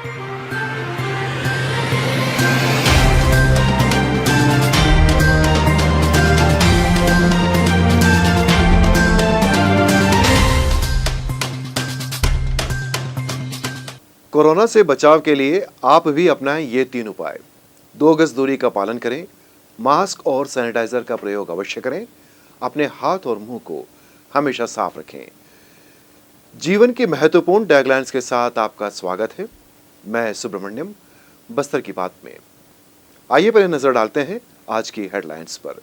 Corona से बचाव के लिए आप भी अपनाएं ये 3 उपाय। 2 गज दूरी का पालन करें, मास्क और सैनिटाइजर का प्रयोग अवश्य करें, अपने हाथ और मुंह को हमेशा साफ रखें। जीवन की महत्वपूर्ण टैगलाइंस के साथ आपका स्वागत है। मैं सुब्रमण्यम, बस्तर की बात में। आइए पहले नजर डालते हैं आज की हेडलाइंस पर।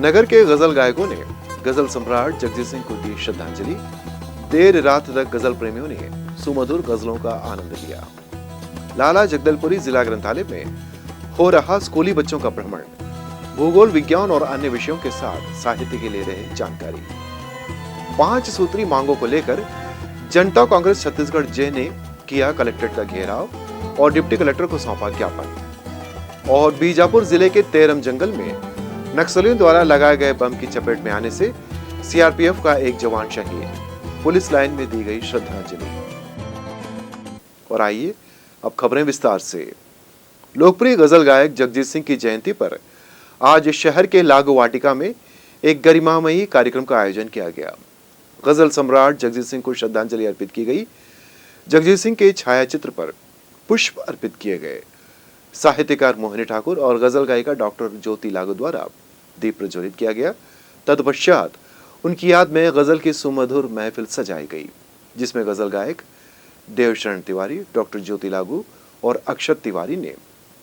नगर के गजल गायकों ने गजल सम्राट जगजीत सिंह को दी श्रद्धांजलि। देर रात तक गजल प्रेमियों ने सुमधुर गजलों का आनंद लिया। लाला जगदलपुरी जिला ग्रंथालय में हो रहा स्कूली बच्चों का भ्रमण, भूगोल, विज्ञान और अन्य विषयों के साथ साहित्य के ले रहे जानकारी। 5 सूत्री मांगों को लेकर जनता कांग्रेस छत्तीसगढ़ जे ने किया कलेक्ट्रेट का घेराव और डिप्टी कलेक्टर को सौंपा ज्ञापन। और बीजापुर जिले के तेरम जंगल में नक्सलियों द्वारा लगाए गए बम की चपेट में आने से सीआरपीएफ का एक जवान शहीद, पुलिस लाइन में दी गई श्रद्धांजलि। और आइए अब खबरें विस्तार से। लोकप्रिय गजल गायक जगजीत सिंह की जयंती पर आज शहर के लागू वाटिका में एक गरिमामयी कार्यक्रम का आयोजन किया गया। गजल सम्राट जगजीत सिंह को श्रद्धांजलि अर्पित की गई। जगजीत सिंह के छायाचित्र पर पुष्प अर्पित किए गए। साहित्यकार मोहिनी ठाकुर और गजल गायिका डॉक्टर ज्योति लागू द्वारा दीप प्रज्वलित किया गया। तत्पश्चात उनकी याद में गजल की सुमधुर महफिल सजाई गई, जिसमें गजल गायक देवशरण तिवारी, डॉक्टर ज्योति लागू और अक्षत तिवारी ने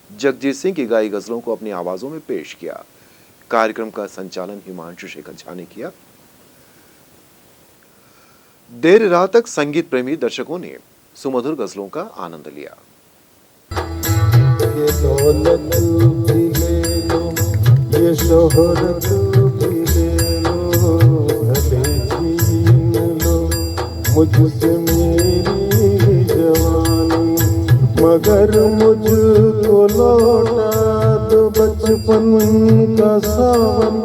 जगजीत सिंह की गाई गजलों को अपनी आवाजों में पेश किया। कार्यक्रम का संचालन हिमांशु शेखर झा ने किया। देर रात तक संगीत प्रेमी दर्शकों ने सुमधुर गजलों का आनंद लिया। ये दौलत भी ले लो, ये शोहरत भी ले लो, भले छीन लो मुझसे मेरी जवानी, मगर मुझको लौटा दो बचपन का सावन,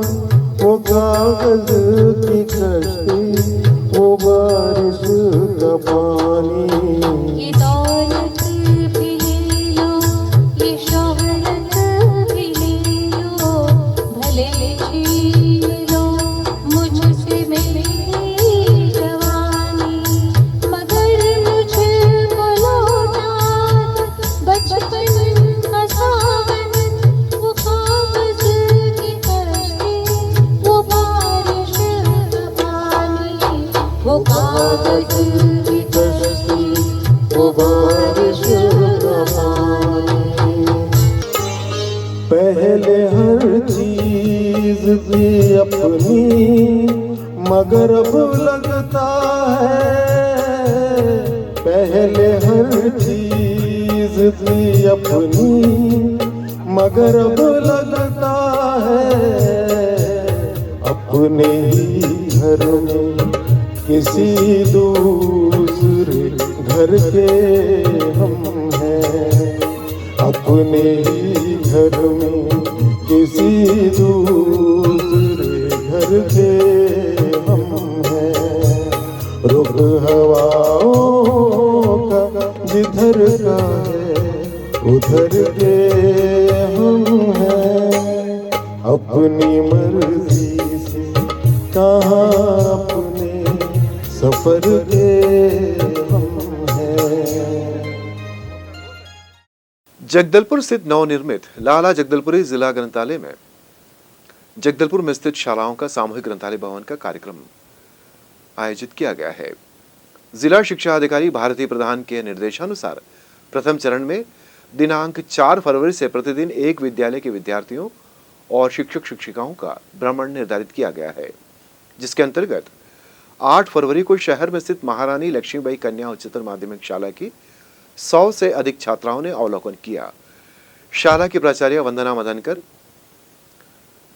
वो कागज की कश्ती, वो बारिश का पानी। ये दौलत भी ले लो, ये शोहरत भी ले लो, भले छीन लो मुझसे मेरी जवानी, मगर मुझको लौटा दो बचपन का सावन, वो कागज की कश्ती, वो बारिश का पानी, वो कागज की कश्ती, वो बारिश का पानी। पहले हर चीज थी अपनी, मगर अब लगता है, पहले हर चीज थी अपनी, मगर अब लगता है, अपने ही घर में किसी दूसरे घर के हम हैं, अपने ही घर में किसी दूसरे घर के हम हैं। रुख हवाओं का जिधर का है उधर के हम हैं, अपनी मर्जी से कहाँ अपने सफर के हम हैं। जगदलपुर स्थित नवनिर्मित लाला जगदलपुरी जिला ग्रंथालय में जगदलपुर में स्थित शालाओं का सामूहिक ग्रंथालय भवन का कार्यक्रम आयोजित किया गया है। जिला शिक्षा अधिकारी भारती प्रधान के निर्देशानुसार प्रथम चरण में दिनांक 4 फरवरी से प्रतिदिन एक विद्यालय के विद्यार्थियों और शिक्षक शिक्षिकाओं का भ्रमण निर्धारित किया गया है, जिसके अंतर्गत 8 फरवरी को शहर में स्थित महारानी लक्ष्मीबाई कन्या उच्चतर माध्यमिक शाला की 100 से अधिक छात्राओं ने अवलोकन किया। शाला की प्राचार्य वंदना मदनकर,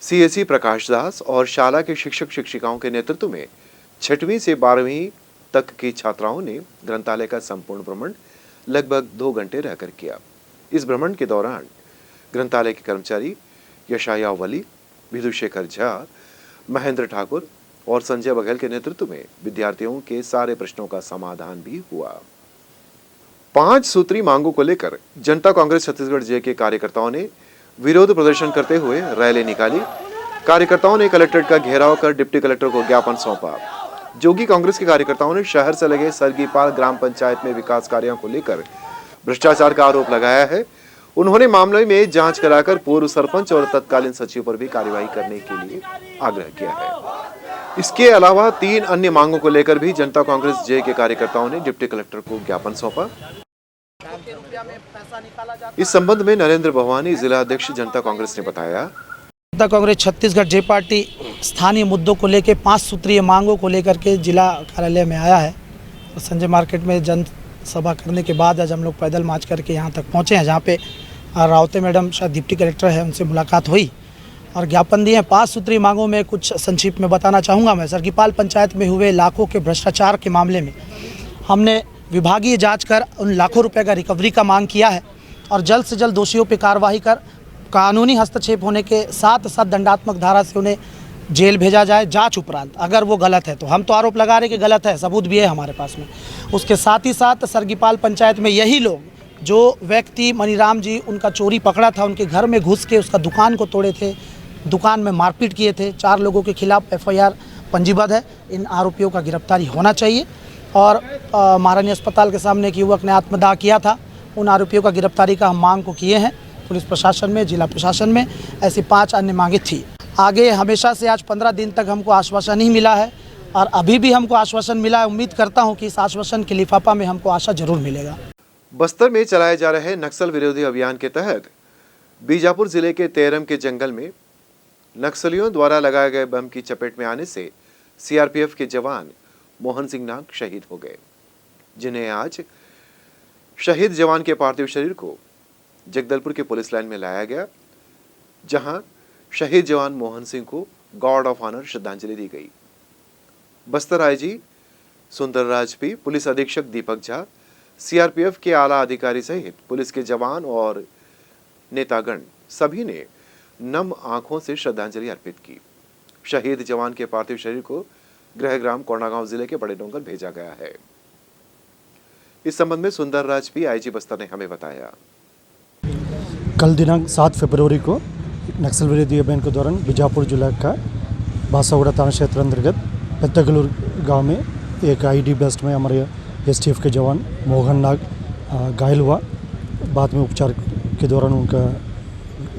सीएससी प्रकाश दास और शाला के शिक्षक शिक्षिकाओं के नेतृत्व में 6वीं से 12वीं तक की छात्राओं ने ग्रंथालय का संपूर्ण भ्रमण लगभग 2 घंटे रहकर किया। इस भ्रमण के दौरान ग्रंथालय के कर्मचारी यशाया वली, विधुशेखर झा, महेंद्र ठाकुर, और संजय बघेल के नेतृत्व में विद्यार्थियों के सारे प्रश्नों का समाधान भी हुआ। 5 सूत्री मांगों को लेकर जनता कांग्रेस छत्तीसगढ़ जे के कार्यकर्ताओं ने विरोध प्रदर्शन करते हुए रैली निकाली। कार्यकर्ताओं ने कलेक्ट्रेट का घेराव कर डिप्टी कलेक्टर को ज्ञापन सौंपा। जोगी कांग्रेस के कार्यकर्ताओं ने शहर से लगे सरगीपाल ग्राम पंचायत में विकास कार्यों को लेकर भ्रष्टाचार का आरोप लगाया है। उन्होंने मामले में जांच कराकर पूर्व सरपंच और तत्कालीन सचिव पर भी कार्रवाई करने के लिए आग्रह किया है। इसके अलावा 3 अन्य मांगों को लेकर भी जनता कांग्रेस जे के कार्यकर्ताओं ने डिप्टी कलेक्टर को ज्ञापन सौंपा। इस संबंध में नरेंद्र भवानी, जिला अध्यक्ष जनता कांग्रेस ने बताया, जनता कांग्रेस छत्तीसगढ़ जे पार्टी स्थानीय मुद्दों को लेकर 5 सूत्रीय मांगों को लेकर के जिला कार्यालय में आया है। और संजय मार्केट में जनसभा करने के बाद आज हम लोग पैदल मार्च करके यहाँ तक पहुँचे हैं, जहाँ पे रावते मैडम शायद डिप्टी कलेक्टर है, उनसे मुलाकात हुई और ज्ञापन दिए हैं। 5 सूत्रीय मांगों में कुछ संक्षिप्त में बताना चाहूँगा मैं। सरगीपाल पंचायत में हुए लाखों के भ्रष्टाचार के मामले में हमने विभागीय जांच कर उन लाखों रुपए का रिकवरी का मांग किया है और जल्द से जल्द दोषियों पर कार्रवाई कर कानूनी हस्तक्षेप होने के साथ साथ दंडात्मक धारा से उन्हें जेल भेजा जाए। जांच उपरांत अगर वो गलत है तो हम तो आरोप लगा रहे कि गलत है, सबूत भी है हमारे पास में। उसके साथ ही साथ सरगीपाल पंचायत में यही लोग जो व्यक्ति मनीराम जी उनका चोरी पकड़ा था, उनके घर में घुस के उसका दुकान को तोड़े थे, दुकान में मारपीट किए थे, 4 लोगों के खिलाफ FIR पंजीबद्ध है। इन आरोपियों का गिरफ्तारी होना चाहिए। और महारानी अस्पताल के सामने एक युवक ने आत्मदाह किया था, उन आरोपियों का गिरफ्तारी का हम मांग को किए हैं। पुलिस प्रशासन में, जिला प्रशासन में ऐसी 5 अन्य मांगे थी। आगे हमेशा से आज 15 दिन तक हमको आश्वासन ही मिला है और अभी भी हमको आश्वासन मिला है। उम्मीद करता हूं कि इस आश्वासन के लिफाफा में हमको आशा जरूर मिलेगा। बस्तर में चलाए जा रहे नक्सल विरोधी अभियान के तहत बीजापुर जिले के तेरम के जंगल में नक्सलियों द्वारा लगाए गए बम की चपेट में आने से CRPF के जवान मोहन सिंह नाग शहीद हो गए, जिन्हें आज शहीद जवान के पार्थिव शरीर को जगदलपुर के पुलिस लाइन में लाया गया, जहां शहीद जवान मोहन सिंह को गार्ड ऑफ ऑनर श्रद्धांजलि दी गई। Bastar IG Sundarraj P, police अधीक्षक दीपक झा, CRPF के आला अधिकारी सहित पुलिस के जवान और नेतागण सभी ने नम आंखों से श्रद्धांजलि अर्पित की। शहीद जवान के पार्थिव शरीर को गृहग्राम कोंडागांव जिले के बड़े डोंगर भेजा गया है। इस संबंध में सुंदरराज पी, IG बस्तर ने हमें बताया, कल दिनांक 7 फरवरी को नक्सल विरोधी अभियान के दौरान बीजापुर जिला का बासागुड़ा थाना क्षेत्र अंतर्गत पेत्तगलूर गांव में एक IED ब्लास्ट में हमारे STF के जवान मोहन नाग घायल हुआ। बाद में उपचार के दौरान उनका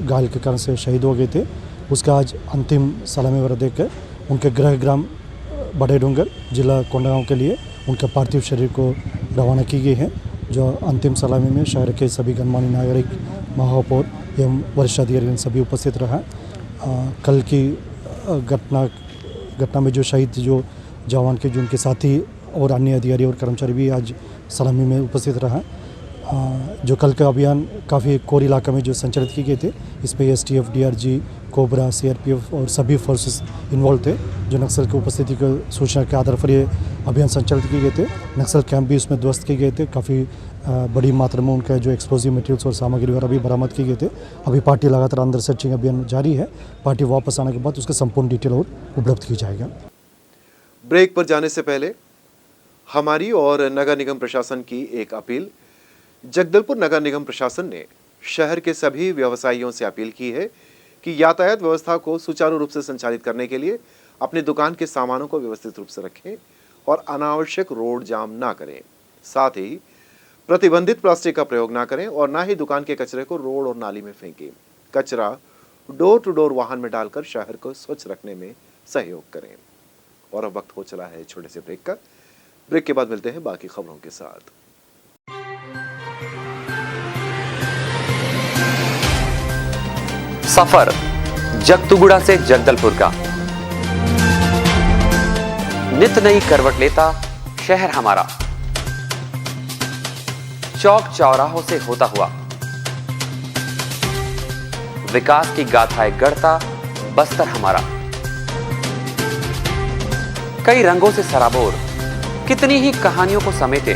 घायल के कारण से शहीद हो गए थे। उसका आज अंतिम सलामी वर्द देकर उनके गृहग्राम बड़े डोंगर जिला कोंडागांव के लिए उनके पार्थिव शरीर को रवाना की गई है, जो अंतिम सलामी में शहर के सभी गणमान्य नागरिक, महापौर एवं वरिष्ठ अधिकारी सभी उपस्थित रहा। कल की घटना में जो शहीद जो जवान के जो उनके साथी और अन्य अधिकारी और कर्मचारी भी आज सलामी में उपस्थित रहा। जो कल का अभियान काफ़ी कोर इलाका में जो संचालित किए गए थे, इस पर STF, DRG, कोबरा, CRPF और सभी फोर्सेस इन्वॉल्व थे। जो नक्सल की उपस्थिति को सूचना के आधार पर ये अभियान संचालित किए गए थे। नक्सल कैंप भी उसमें ध्वस्त किए गए थे। काफ़ी बड़ी मात्रा में उनका जो एक्सप्लोजिव मटेरियल्स और सामग्री वगैरह भी बरामद किए गए थे। अभी पार्टी लगातार अंदर सर्चिंग अभियान जारी है। पार्टी वापस आने के बाद उसका संपूर्ण डिटेल और उपलब्ध की जाएगा। ब्रेक पर जाने से पहले हमारी और नगर निगम प्रशासन की एक अपील। जगदलपुर नगर निगम प्रशासन ने शहर के सभी व्यवसायियों से अपील की है कि यातायात व्यवस्था को सुचारू रूप से संचालित करने के लिए अपनी दुकान के सामानों को व्यवस्थित रूप से रखें और अनावश्यक रोड जाम ना करें। साथ ही प्रतिबंधित प्लास्टिक का प्रयोग ना करें और ना ही दुकान के कचरे को रोड और नाली में फेंकें। कचरा डोर टू डोर वाहन में डालकर शहर को स्वच्छ रखने में सहयोग करें। और अब वक्त हो चला है छोटे से ब्रेक का। ब्रेक के बाद मिलते हैं बाकी खबरों के साथ। सफर जगतुगुड़ा से जगदलपुर का नित नई करवट लेता शहर हमारा, चौक चौराहों से होता हुआ विकास की गाथाएं गढ़ता बस्तर हमारा। कई रंगों से सराबोर कितनी ही कहानियों को समेटे,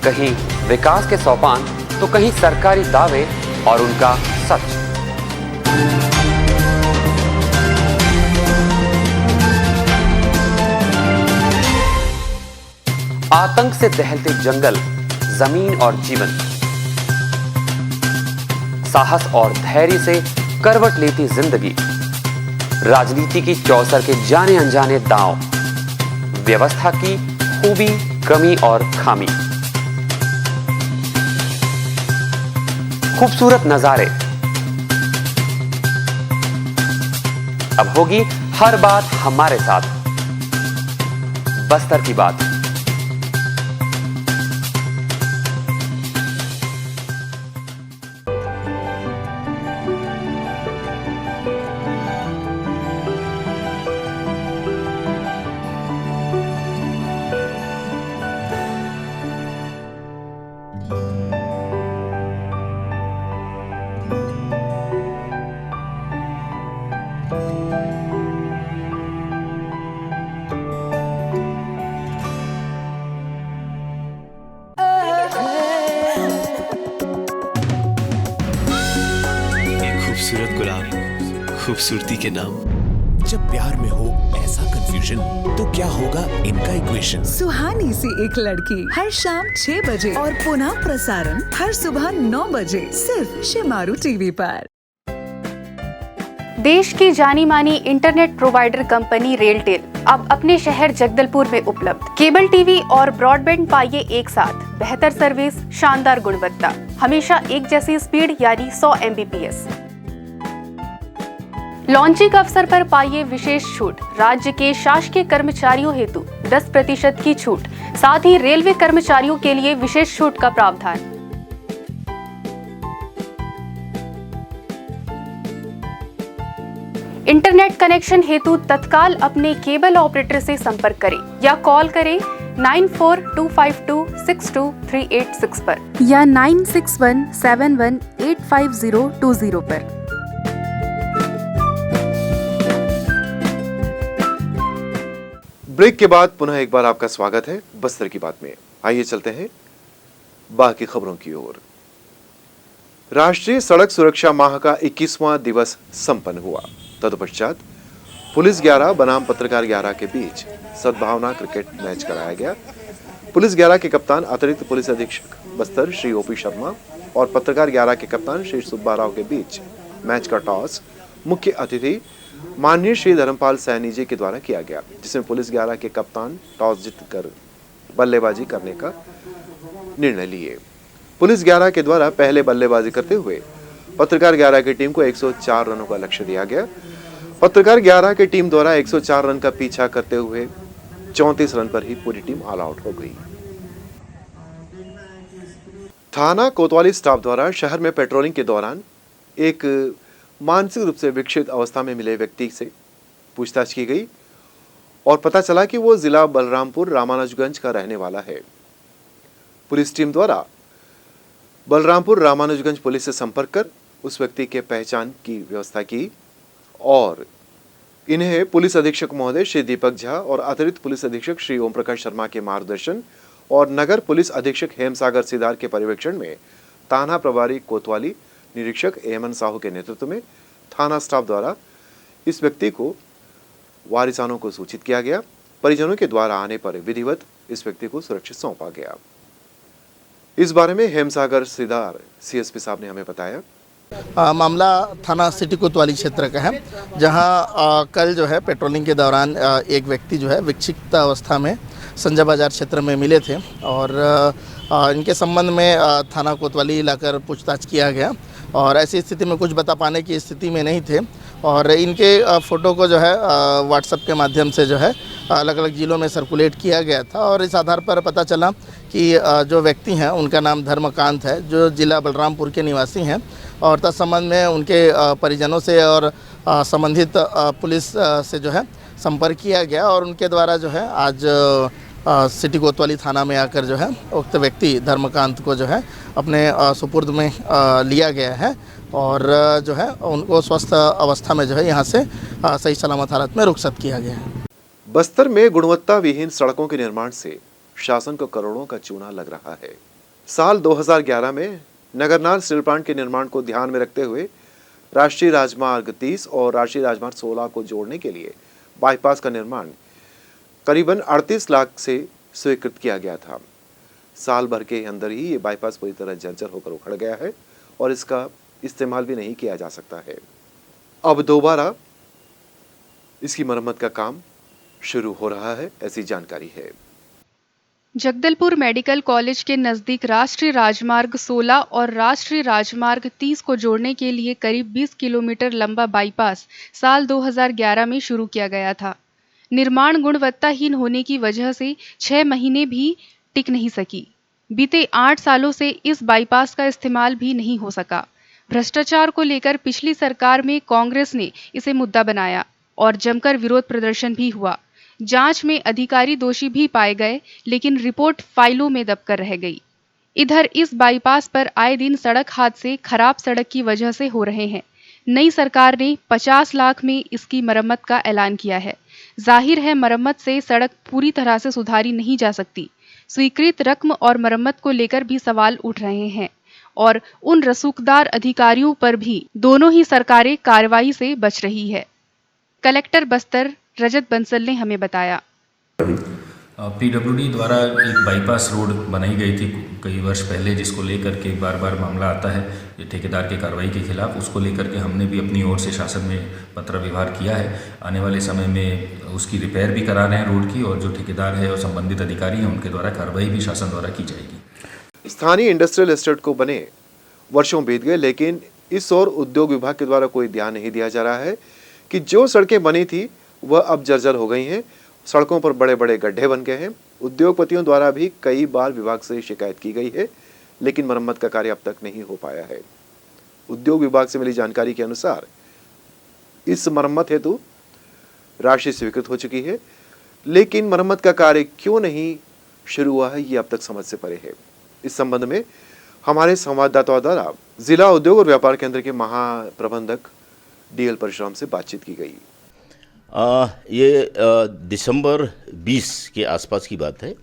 कहीं विकास के सोपान तो कहीं सरकारी दावे और उनका सच। आतंक से दहलते जंगल, जमीन और जीवन, साहस और धैर्य से करवट लेती जिंदगी, राजनीति की चौसर के जाने अनजाने दांव, व्यवस्था की खूबी, कमी और खामी, खूबसूरत नजारे। अब होगी हर बात हमारे साथ, बस्तर की बात। खूबसूरत गुलाब, खूबसूरती के नाम। जब प्यार में हो ऐसा कंफ्यूजन, तो क्या होगा इनका इक्वेशन। सुहानी सी एक लड़की, हर शाम 6 बजे और पुनः प्रसारण हर सुबह 9 बजे सिर्फ शिमारू टीवी पर। देश की जानी मानी इंटरनेट प्रोवाइडर कंपनी रेलटेल अब अपने शहर जगदलपुर में उपलब्ध। केबल टीवी और ब्रॉडबैंड पाइए एक साथ, बेहतर सर्विस, शानदार गुणवत्ता, हमेशा एक जैसी स्पीड यानी 100 Mbps। लॉन्चिंग अवसर पर पाइए विशेष छूट, राज्य के शासकीय कर्मचारियों हेतु 10% की छूट, साथ ही रेलवे कर्मचारियों के लिए विशेष छूट का प्रावधान। इंटरनेट कनेक्शन हेतु तत्काल अपने केबल ऑपरेटर से संपर्क करें या कॉल करें 9425262386 पर या 9617185020 पर। ब्रेक के बाद पुनः एक बार आपका स्वागत है बस्तर की बात में। आइए चलते हैं बाकी खबरों की ओर। राष्ट्रीय सड़क सुरक्षा माह का 21वां दिवस संपन्न हुआ। तदपश्चात पुलिस 11 बनाम पत्रकार 11 के बीच सद्भावना क्रिकेट मैच कराया गया। पुलिस 11 के कप्तान अतिरिक्त पुलिस अधीक्षक बस्तर श्री ओपी शर्मा और पत्रकार 11 के कप्तान श्री सुब्बा राव के बीच मैच का टॉस मुख्य अतिथि माननीय श्री धर्मपाल सैनी जी के द्वारा किया गया, जिसमें पुलिस 11 के कप्तान टॉस जीतकर बल्लेबाजी करने का निर्णय लिए। पुलिस 11 के द्वारा पहले बल्लेबाजी करते हुए पत्रकार 11 की टीम को 104 रनों का लक्ष्य दिया गया। पत्रकार 11 की टीम द्वारा 104 रन का पीछा करते हुए 34 रन पर ही पूरी टीम ऑल आउट हो गई। थाना कोतवाली स्टाफ द्वारा शहर में पेट्रोलिंग के दौरान एक मानसिक रूप से विक्षिप्त अवस्था में मिले व्यक्ति से पूछताछ की गई और पता चला कि वो जिला बलरामपुर रामानुजगंज का रहने वाला है। पुलिस टीम द्वारा बलरामपुर रामानुजगंज पुलिस से संपर्क कर उस व्यक्ति के पहचान की व्यवस्था की और इन्हें पुलिस अधीक्षक महोदय श्री दीपक झा और अतिरिक्त पुलिस अधीक्षक श्री ओम प्रकाश शर्मा के मार्गदर्शन और नगर पुलिस अधीक्षक हेमसागर सिदार के पर्यवेक्षण में थाना प्रभारी कोतवाली निरीक्षक एमन साहू के नेतृत्व में थाना स्टाफ द्वारा इस व्यक्ति को वारिसानों को सूचित किया गया। परिजनों के द्वारा आने पर विधिवत इस व्यक्ति को सुरक्षित सौंपा गया। इस बारे में हेमसागर सिदार सीएसपी साहब ने हमें बताया। मामला थाना सिटी कोतवाली क्षेत्र का है, जहां कल जो है पेट्रोलिंग के दौरान एक व्यक्ति जो है विक्षिप्त अवस्था में संजय बाजार क्षेत्र में मिले थे और इनके संबंध में थाना कोतवाली लाकर पूछताछ किया गया और ऐसी स्थिति में कुछ बता पाने की स्थिति में नहीं थे और इनके फ़ोटो को जो है व्हाट्सएप के माध्यम से जो है अलग अलग ज़िलों में सर्कुलेट किया गया था और इस आधार पर पता चला कि जो व्यक्ति हैं उनका नाम धर्मकांत है, जो जिला बलरामपुर के निवासी हैं और तत्संबंध में उनके परिजनों से और संबंधित पुलिस से जो है संपर्क किया गया और उनके द्वारा जो है आज सिटी कोतवाली थाना में आकर जो है उक्त व्यक्ति धर्मकांत को जो है अपने सुपुर्द में लिया गया है और जो है उनको स्वस्थ अवस्था में जो है यहाँ से सही सलामत हालत में रुखसत किया गया है। बस्तर में गुणवत्ता विहीन सड़कों के निर्माण से शासन को करोड़ों का चूना लग रहा है। साल 2011 में नगरनार स्टील प्लांट के निर्माण को ध्यान में रखते हुए राष्ट्रीय राजमार्ग 30 और राष्ट्रीय राजमार्ग 16 को जोड़ने के लिए बाईपास का निर्माण करीबन 38 लाख से स्वीकृत किया गया था। साल भर के अंदर ही ये बाईपास पूरी तरह जर्जर होकर उखड़ गया है और इसका इस्तेमाल भी नहीं किया जा सकता है। अब दोबारा इसकी मरम्मत का काम शुरू हो रहा है, ऐसी जानकारी है। जगदलपुर मेडिकल कॉलेज के नजदीक राष्ट्रीय राजमार्ग 16 और राष्ट्रीय राजमार्ग 30 को जोड़ने के लिए करीब 20 किलोमीटर लंबा बाईपास साल 2011 में शुरू किया गया था। निर्माण गुणवत्ताहीन होने की वजह से 6 महीने भी टिक नहीं सकी। बीते 8 सालों से इस बाईपास का इस्तेमाल भी नहीं हो सका। भ्रष्टाचार को लेकर पिछली सरकार में कांग्रेस ने इसे मुद्दा बनाया और जमकर विरोध प्रदर्शन भी हुआ। जांच में अधिकारी दोषी भी पाए गए, लेकिन रिपोर्ट फाइलों में दबकर रह गई। इधर इस बाईपास पर आए दिन सड़क हादसे खराब सड़क की वजह से हो रहे हैं। नई सरकार ने 50 लाख में इसकी मरम्मत का ऐलान किया है। जाहिर है मरम्मत से सड़क पूरी तरह से सुधारी नहीं जा सकती। स्वीकृत रकम और मरम्मत को लेकर भी सवाल उठ रहे हैं और उन रसूखदार अधिकारियों पर भी दोनों ही सरकारें कार्रवाई से बच रही है। कलेक्टर बस्तर रजत बंसल ने हमें बताया। पीडब्ल्यूडी द्वारा एक बाईपास रोड बनाई गई थी कई वर्ष पहले, जिसको लेकर के बार बार मामला आता है ये ठेकेदार की कार्रवाई के खिलाफ। उसको लेकर के हमने भी अपनी ओर से शासन में पत्र व्यवहार किया है। आने वाले समय में उसकी रिपेयर भी करा रहे हैं रोड की, और जो ठेकेदार है और संबंधित अधिकारी हैं उनके द्वारा कार्रवाई भी शासन द्वारा की जाएगी। स्थानीय इंडस्ट्रियल एस्टेट को बने वर्षों बीत गए, लेकिन इस ओर उद्योग विभाग के द्वारा कोई ध्यान नहीं दिया जा रहा है कि जो सड़कें बनी थी वह अब जर्जर हो गई हैं। सड़कों पर बड़े बड़े गड्ढे बन गए हैं। उद्योगपतियों द्वारा भी कई बार विभाग से शिकायत की गई है, लेकिन मरम्मत का कार्य अब तक नहीं हो पाया है। उद्योग विभाग से मिली जानकारी के अनुसार इस मरम्मत हेतु राशि स्वीकृत हो चुकी है, लेकिन मरम्मत का कार्य क्यों नहीं शुरू हुआ है ये अब तक समझ से परे है। इस संबंध में हमारे संवाददाताओं द्वारा जिला उद्योग और व्यापार केंद्र के महाप्रबंधक डीएल परशुराम से बातचीत की गई। ये दिसंबर 20 के आसपास की बात है।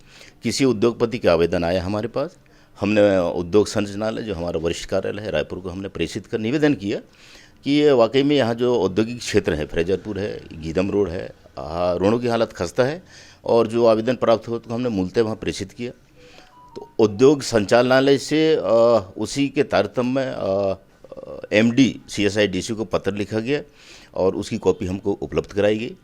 किसी उद्योगपति का आवेदन आया हमारे पास। हमने उद्योग संचालनालय जो हमारा वरिष्ठ कार्यालय है रायपुर को हमने प्रेषित कर निवेदन किया कि ये वाकई में यहाँ जो औद्योगिक क्षेत्र है, फ्रेजरपुर है, गीदम रोड है, रोडों की हालत खस्ता है, और जो आवेदन प्राप्त हुआ तो हमने मूलतः वहाँ प्रेषित किया। तो उद्योग संचालनालय से उसी के तारतम्य में एमडी CSIDC को पत्र लिखा गया और उसकी कॉपी हमको उपलब्ध कराई गई।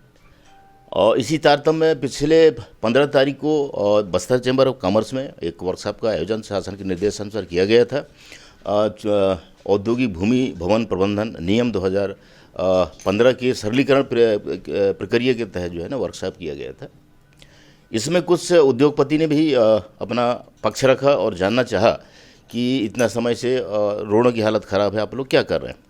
और इसी तारतम्य में पिछले 15 तारीख को बस्तर चैम्बर ऑफ कॉमर्स में एक वर्कशॉप का आयोजन शासन के निर्देशानुसार किया गया था। औद्योगिक भूमि भवन प्रबंधन नियम 2015 के सरलीकरण प्रक्रिया के तहत जो है ना वर्कशॉप किया गया था। इसमें कुछ उद्योगपति ने भी अपना पक्ष रखा और जानना चाहा कि इतना समय से रोडों की हालत ख़राब है, आप लोग क्या कर रहे हैं।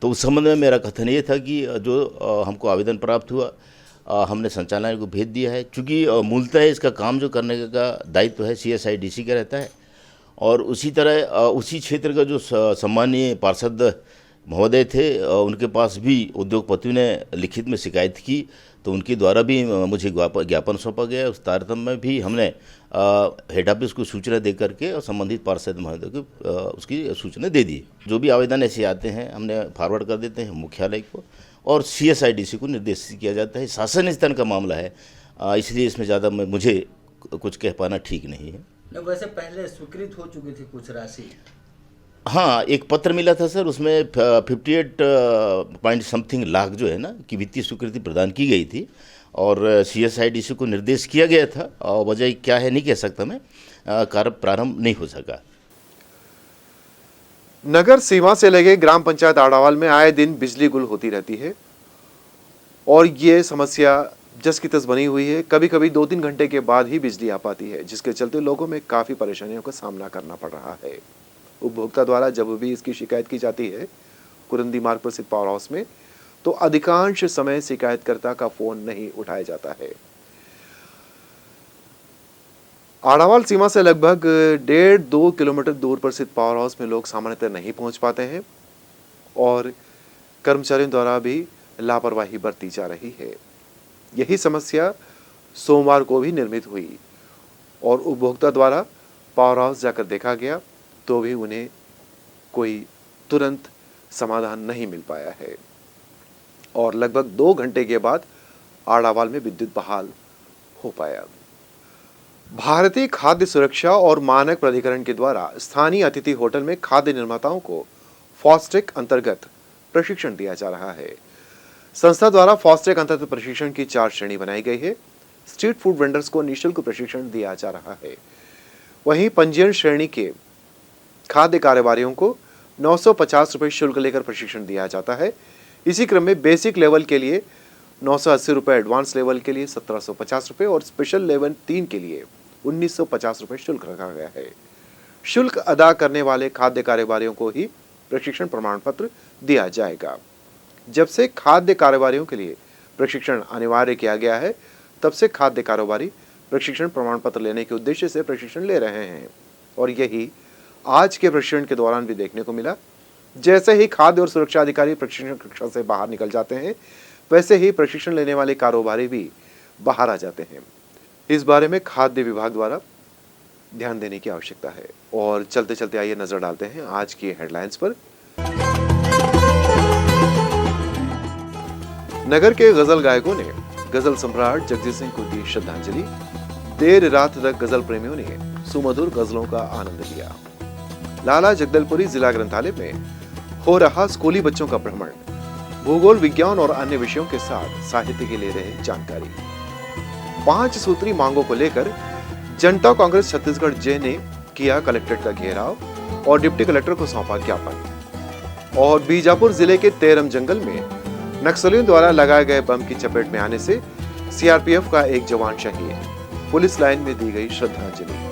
तो उस संबंध में मेरा कथन ये था कि जो हमको आवेदन प्राप्त हुआ हमने संचालनालय को भेज दिया है। चूँकि मूलतः इसका काम जो करने का दायित्व है CSIDC का रहता है, और उसी तरह उसी क्षेत्र का जो सम्मानीय पार्षद महोदय थे उनके पास भी उद्योगपतियों ने लिखित में शिकायत की, तो उनके द्वारा भी मुझे ज्ञापन सौंपा गया। उस तारतम्य में भी हमने हेड ऑफिस को सूचना दे करके और संबंधित पार्षद महोदय को उसकी सूचना दे दी। जो भी आवेदन ऐसे आते हैं हमने फॉरवर्ड कर देते हैं मुख्यालय को, और CSIDC को निर्देशित किया जाता है। शासन स्तर का मामला है, इसलिए इसमें ज़्यादा मुझे कुछ कह पाना ठीक नहीं है। वैसे पहले स्वीकृत हो चुकी थी कुछ राशि? हाँ, एक पत्र मिला था सर, उसमें 58 पॉइंट समथिंग लाख जो है ना कि वित्तीय स्वीकृति प्रदान की गई थी, और CSIDC को निर्देश किया गया था। और वजह क्या है नहीं कह सकता मैं, कार्य प्रारंभ नहीं हो सका। नगर सीमा से लगे ग्राम पंचायत आड़ावाल में आए दिन बिजली गुल होती रहती है और ये समस्या जस की तस बनी हुई है। कभी कभी 2-3 घंटे के बाद ही बिजली आ पाती है, जिसके चलते लोगों में काफ़ी परेशानियों का सामना करना पड़ रहा है। उपभोक्ता द्वारा जब भी इसकी शिकायत की जाती है कुरंदी मार्ग पर स्थित पावर हाउस में, तो अधिकांश समय शिकायतकर्ता का फोन नहीं उठाया जाता है। आड़ावाल सीमा से लगभग 1.5-2 किलोमीटर दूर पर स्थित पावर हाउस में लोग सामान्यतः नहीं पहुंच पाते हैं और कर्मचारियों द्वारा भी लापरवाही बरती जा रही है। यही समस्या सोमवार को भी निर्मित हुई और उपभोक्ता द्वारा पावर हाउस जाकर देखा गया तो भी उन्हें कोई तुरंत समाधान नहीं मिल पाया है और लगभग 2 घंटे के बाद आड़ावाल में विद्युत बहाल हो पाया। भारतीय खाद्य सुरक्षा और मानक प्राधिकरण के द्वारा स्थानीय अतिथि होटल में खाद्य निर्माताओं को फास्टैग अंतर्गत प्रशिक्षण दिया जा रहा है। संस्था द्वारा फास्टैग अंतर्गत प्रशिक्षण की 4 श्रेणी बनाई गई है। स्ट्रीट फूड वेंडर्स को निःशुल्क प्रशिक्षण दिया जा रहा है। वहीं पंजीयन श्रेणी के खाद्य कारोबारियों को 950 रुपये शुल्क लेकर प्रशिक्षण दिया जाता है। इसी क्रम में बेसिक लेवल के लिए 980 रुपये, एडवांस लेवल के लिए 1750 रुपये और स्पेशल लेवल 3 के लिए 1950 रुपये शुल्क रखा गया है। शुल्क अदा करने वाले खाद्य कारोबारियों को ही प्रशिक्षण प्रमाण पत्र दिया जाएगा। जब से खाद्य कारोबारियों के लिए प्रशिक्षण अनिवार्य किया गया है, तब से खाद्य कारोबारी प्रशिक्षण प्रमाण पत्र लेने के उद्देश्य से प्रशिक्षण ले रहे हैं और यही आज के प्रशिक्षण के दौरान भी देखने को मिला। जैसे ही खाद्य और सुरक्षा अधिकारी प्रशिक्षण कक्षा से बाहर निकल जाते हैं, वैसे ही प्रशिक्षण लेने वाले कारोबारी भी बाहर आ जाते हैं। इस बारे में खाद्य विभाग द्वारा ध्यान देने की आवश्यकता है। और चलते चलते आइए नजर डालते हैं आज की हेडलाइंस पर। नगर के गजल गायकों ने गजल सम्राट जगजीत सिंह को दी श्रद्धांजलि। देर रात तक गजल प्रेमियों ने सुमधुर गजलों का आनंद लिया। लाला जगदलपुरी जिला ग्रंथालय में हो रहा स्कूली बच्चों का भ्रमण, भूगोल, विज्ञान और अन्य विषयों के साथ साहित्य की ले रहे जानकारी। 5 सूत्री मांगों को लेकर जनता कांग्रेस छत्तीसगढ़ जे ने किया कलेक्ट्रेट का घेराव और डिप्टी कलेक्टर को सौंपा ज्ञापन। और बीजापुर जिले के तेरम जंगल में नक्सलियों द्वारा लगाए गए बम की चपेट में आने से सीआरपीएफ का एक जवान शहीद, पुलिस लाइन में दी गई श्रद्धांजलि।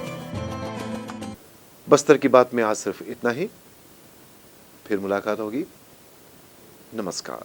बस्तर की बात में आज सिर्फ इतना ही। फिर मुलाकात होगी। नमस्कार।